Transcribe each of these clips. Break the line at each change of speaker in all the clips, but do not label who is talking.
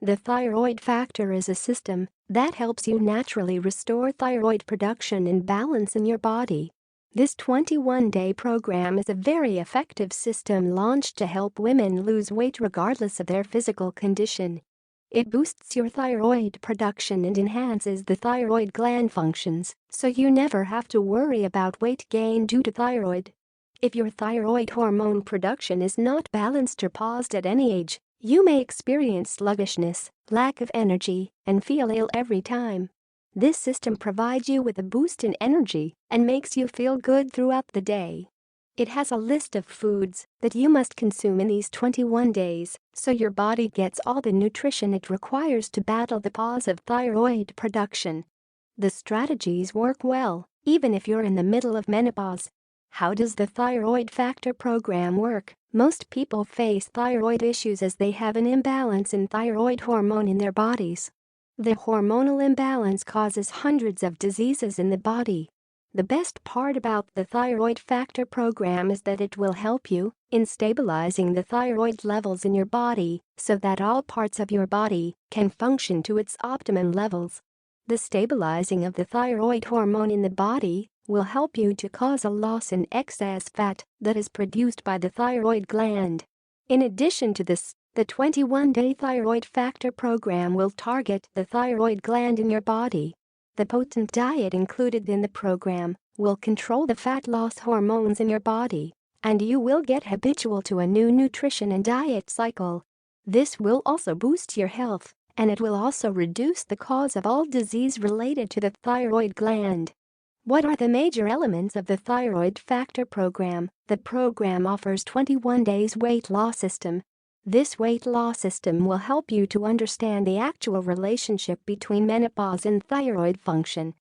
The Thyroid Factor is a system that helps you naturally restore thyroid production and balance in your body. This 21-day program is a very effective system launched to help women lose weight regardless of their physical condition. It boosts your thyroid production and enhances the thyroid gland functions, so you never have to worry about weight gain due to thyroid. If your thyroid hormone production is not balanced or paused at any age, you may experience sluggishness, lack of energy, and feel ill every time. This system provides you with a boost in energy and makes you feel good throughout the day. It has a list of foods that you must consume in these 21 days so your body gets all the nutrition it requires to battle the pause of thyroid production. The strategies work well, even if you're in the middle of menopause. How does the Thyroid Factor program work? Most people face thyroid issues as they have an imbalance in thyroid hormone in their bodies. The hormonal imbalance causes hundreds of diseases in the body. The best part about the Thyroid Factor program is that it will help you in stabilizing the thyroid levels in your body so that all parts of your body can function to its optimum levels. The stabilizing of the thyroid hormone in the body will help you to cause a loss in excess fat that is produced by the thyroid gland. In addition to this, the 21-day Thyroid Factor program will target the thyroid gland in your body. The potent diet included in the program will control the fat loss hormones in your body, and you will get habitual to a new nutrition and diet cycle. This will also boost your health, and it will also reduce the cause of all disease related to the thyroid gland. What are the major elements of the Thyroid Factor program? The program offers 21 days weight loss system. This weight loss system will help you to understand the actual relationship between menopause and thyroid function.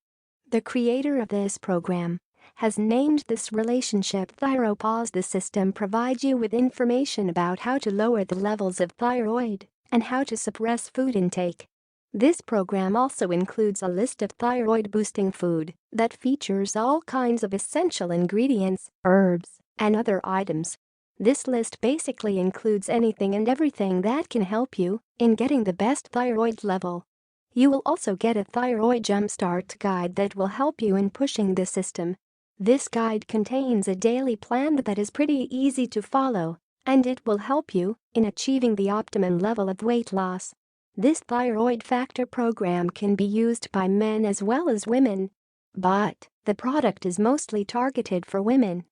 The creator of this program has named this relationship Thyropause. The system provides you with information about how to lower the levels of thyroid and how to suppress food intake. This program also includes a list of thyroid-boosting food that features all kinds of essential ingredients, herbs, and other items. This list basically includes anything and everything that can help you in getting the best thyroid level. You will also get a thyroid jumpstart guide that will help you in pushing the system. This guide contains a daily plan that is pretty easy to follow, and it will help you in achieving the optimum level of weight loss. This Thyroid Factor program can be used by men as well as women, but the product is mostly targeted for women.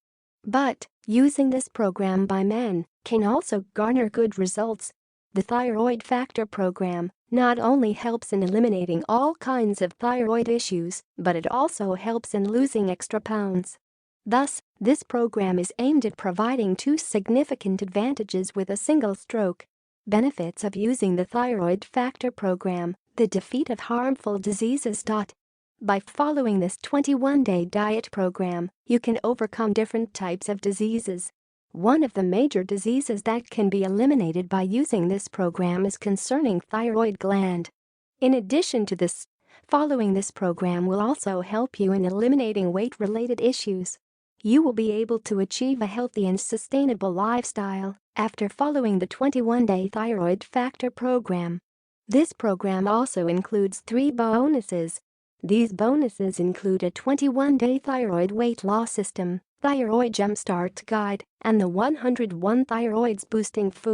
But using this program by men can also garner good results. The Thyroid Factor program not only helps in eliminating all kinds of thyroid issues, but it also helps in losing extra pounds. Thus, this program is aimed at providing two significant advantages with a single stroke. Benefits of using the Thyroid Factor program: the defeat of harmful diseases. By following this 21-day diet program, you can overcome different types of diseases. One of the major diseases that can be eliminated by using this program is concerning thyroid gland. In addition to this, following this program will also help you in eliminating weight-related issues. You will be able to achieve a healthy and sustainable lifestyle after following the 21-day Thyroid Factor program. This program also includes 3 bonuses. These bonuses include a 21-day thyroid weight loss system, thyroid jumpstart guide, and the 101 thyroids boosting food.